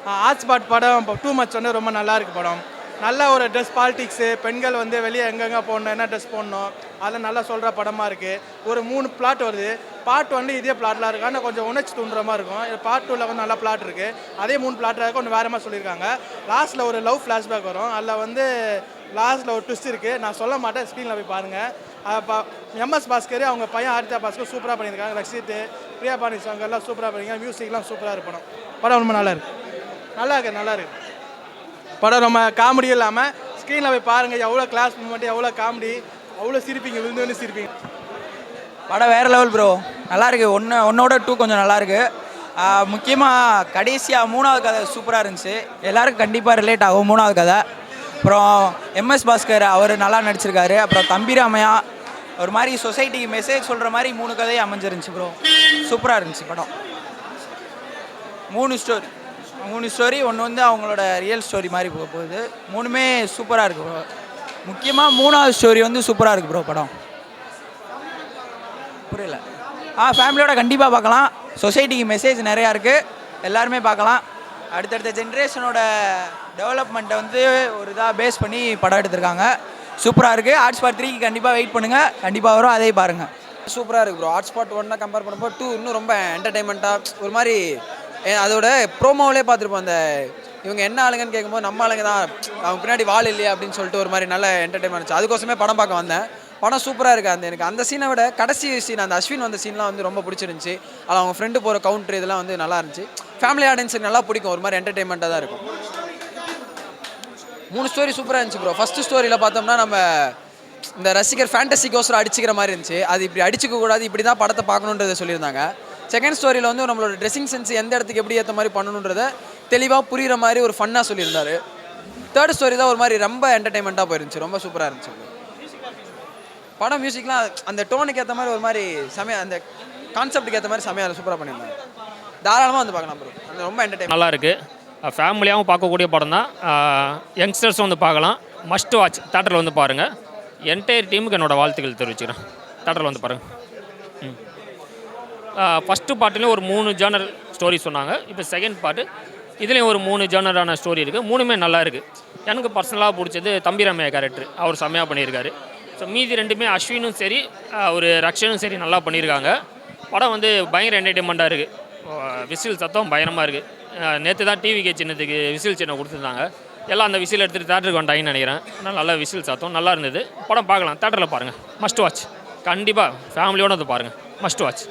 Hotspot படம் too much வந்து ரொம்ப நல்லா இருக்குது படம். நல்ல ஒரு ட்ரெஸ் பாலிடிக்ஸு, பெண்கள் வந்து வெளியே எங்கெங்கே போடணும், என்ன ட்ரெஸ் போடணும், அதெல்லாம் நல்லா சொல்கிற படமாக இருக்குது. ஒரு 3 பிளாட் வருது. பார்ட் 1 இதே பிளாட்லாம் இருக்குது, ஆனால் கொஞ்சம் உணர்ச்சி தூண்டுற மாதிரி இருக்கும். பார்ட் 2ல் வந்து நல்லா பிளாட் இருக்குது. அதே 3 பிளாட்டாக இருக்கும், ஒன்று வேறு மாதிரி சொல்லியிருக்காங்க. லாஸ்ட்டில் ஒரு லவ் ஃப்ளாஷ்பேக் வரும். அதில் வந்து லாஸ்ட்டில் ஒரு ட்விஸ்ட் இருக்குது. நான் சொல்ல மாட்டேன், ஸ்க்ரீனில் போய் பாருங்கள். எம்எஸ் பாஸ்கர் அவங்க பையன் ஆதித்யா பாஸ்கர் சூப்பராக பண்ணியிருக்காங்க. ரக்ஷித், பிரியா பாணி சாங் எல்லாம் சூப்பராக பண்ணியிருக்காங்க. மியூசிக்லாம் சூப்பராக இருக்கும். படம் ரொம்ப நல்லா இருக்குது. படம் ரொம்ப காமெடியும் இல்லாமல் ஸ்க்ரீனில் போய் பாருங்கள். எவ்வளோ கிளாஸ் மூமெண்ட், எவ்வளோ காமெடி, அவ்வளோ சிரிப்பீங்க, விழுந்து சிரிப்பீங்க. படம் வேறு லெவல் ப்ரோ. நல்லாயிருக்கு. ஒன்னோட 2 கொஞ்சம் நல்லாயிருக்கு. முக்கியமாக கடைசியாக 3வது கதை சூப்பராக இருந்துச்சு. எல்லாருக்கும் கண்டிப்பாக ரிலேட் ஆகும் 3வது கதை. அப்புறம் எம்எஸ் பாஸ்கர் அவர் நல்லா நடிச்சிருக்காரு. அப்புறம் தம்பிராமையா ஒரு மாதிரி சொசைட்டிக்கு மெசேஜ் சொல்கிற மாதிரி 3 கதையும் அமைஞ்சிருந்துச்சு ப்ரோ. சூப்பராக இருந்துச்சு படம். 3 ஸ்டோரி ஒன்று வந்து அவங்களோட ரியல் ஸ்டோரி மாதிரி போக போகுது. 3மே சூப்பராக இருக்குது ப்ரோ. முக்கியமாக 3வது ஸ்டோரி வந்து சூப்பராக இருக்குது ப்ரோ. படம் புரியல. ஃபேமிலியோட கண்டிப்பாக பார்க்கலாம். சொசைட்டிக்கு மெசேஜ் நிறையா இருக்குது, எல்லாருமே பார்க்கலாம். அடுத்தடுத்த ஜென்ரேஷனோட டெவலப்மெண்ட்டை வந்து ஒரு இதாக பேஸ் பண்ணி படம் எடுத்திருக்காங்க. சூப்பராக இருக்குது. ஹாட்ஸ்பாட் 3க்கு கண்டிப்பாக வெயிட் பண்ணுங்கள், கண்டிப்பாக வரும், அதே பாருங்கள். சூப்பராக இருக்குது ப்ரோ. ஹாட்ஸ்பாட் 1 கம்பேர் பண்ணும்போது 2 இன்னும் ரொம்ப என்டர்டைன்மெண்ட்டாக ஒரு மாதிரி. அதோட ப்ரோமோவிலே பார்த்துருப்போம், அந்த இவங்க என்ன ஆளுங்கன்னு கேட்கும்போது நம்ம ஆளுங்க தான், அவங்க பின்னாடி வால் இல்லையா அப்படின்னு சொல்லிட்டு ஒரு மாதிரி நல்ல என்டர்டைன்மெண்ட் இருந்துச்சு. அதுக்கோசமே படம் பார்க்க வந்தேன். படம் சூப்பராக இருக்குது. எனக்கு அந்த சீனை விட கடைசி சீன், அந்த அஸ்வின் வந்த சீன்லாம் வந்து ரொம்ப பிடிச்சிருந்துச்சி. அதில் அவங்க ஃப்ரெண்டு போகிற கவுண்டர் இதெல்லாம் வந்து நல்லா இருந்துச்சு. ஃபேமிலி ஆடியன்ஸுக்கு நல்லா பிடிக்கும், ஒரு மாதிரி என்டர்டைன்மெண்ட்டாக தான் இருக்கும். 3 ஸ்டோரி சூப்பராக இருந்துச்சு ப்ரோ. ஃபஸ்ட்டு ஸ்டோரியில் பார்த்தோம்னா நம்ம இந்த ரசிகர் ஃபேண்டசிக்கோசரம் அடிச்சிக்கிற மாதிரி இருந்துச்சு. அது இப்படி அடிச்சிக்க கூடாது, இப்படி தான் படத்தை பார்க்கணுன்றதை சொல்லியிருந்தாங்க. செகண்ட் ஸ்டோரியில் வந்து நம்மளோட ட்ரெஸ்ஸிங் சென்ஸ் எந்த இடத்துக்கு எப்படி ஏற்ற மாதிரி பண்ணணுன்றதை தெளிவாக புரிகிற மாதிரி ஒரு ஃபன்னாக சொல்லியிருந்தாரு. தேர்ட் ஸ்டோரி தான் ஒரு மாதிரி ரொம்ப என்டர்டைன்மெண்ட்டாக போயிருந்துச்சு. ரொம்ப சூப்பராக இருந்துச்சு படம். மியூசிக்லாம் அந்த டோனுக்கு ஏற்ற மாதிரி ஒரு மாதிரி செமையாக, அந்த கான்செப்டுக்கு ஏற்ற மாதிரி செமையாக சூப்பராக பண்ணியிருந்தாங்க. தாராளமாக வந்து பார்க்கலாம் ப்ரோ. அந்த ரொம்ப என்டர்டைன் நல்லா இருக்குது. ஃபேமிலியாகவும் பார்க்கக்கூடிய படம் தான். யங்ஸ்டர்ஸும் வந்து பார்க்கலாம். Must watch. தேட்டரில் வந்து பாருங்கள். என்டையர் டீமுக்கு என்னோடய வாழ்த்துக்கள் தெரிவிச்சுக்கிறேன். தேட்டரில் வந்து பாருங்கள். ஃபஸ்ட்டு பார்ட்டுலேயும் ஒரு 3 ஜானர் ஸ்டோரி சொன்னாங்க. இப்போ செகண்ட் பார்ட்டு இதுலேயும் ஒரு 3 ஜானரான ஸ்டோரி இருக்குது. 3மே நல்லா இருக்குது. எனக்கு பர்சனலாக பிடிச்சது தம்பிராமையா கேரக்டர், அவர் செம்மையாக பண்ணியிருக்காரு. ஸோ மீதி 2மே அஸ்வினும் சரி ஒரு ரக்ஷனும் சரி நல்லா பண்ணியிருக்காங்க. படம் வந்து பயங்கர என்டர்டைன்மெண்ட்டாக இருக்குது. விசில் சத்தம் பயங்கரமாக இருக்குது. நேற்று தான் டிவிக்கு சின்னத்துக்கு விசில் சின்னம் கொடுத்துருந்தாங்க. எல்லாம் அந்த விசில் எடுத்துகிட்டு தேட்டருக்கு வந்துட்டாங்கன்னு நினைக்கிறேன். ஆனால் நல்லா விசில் சத்தம் நல்லா இருந்தது. படம் பார்க்கலாம், தேட்டரில் பாருங்கள். Must watch. கண்டிப்பாக ஃபேமிலியோடு வந்து பாருங்கள். Must watch.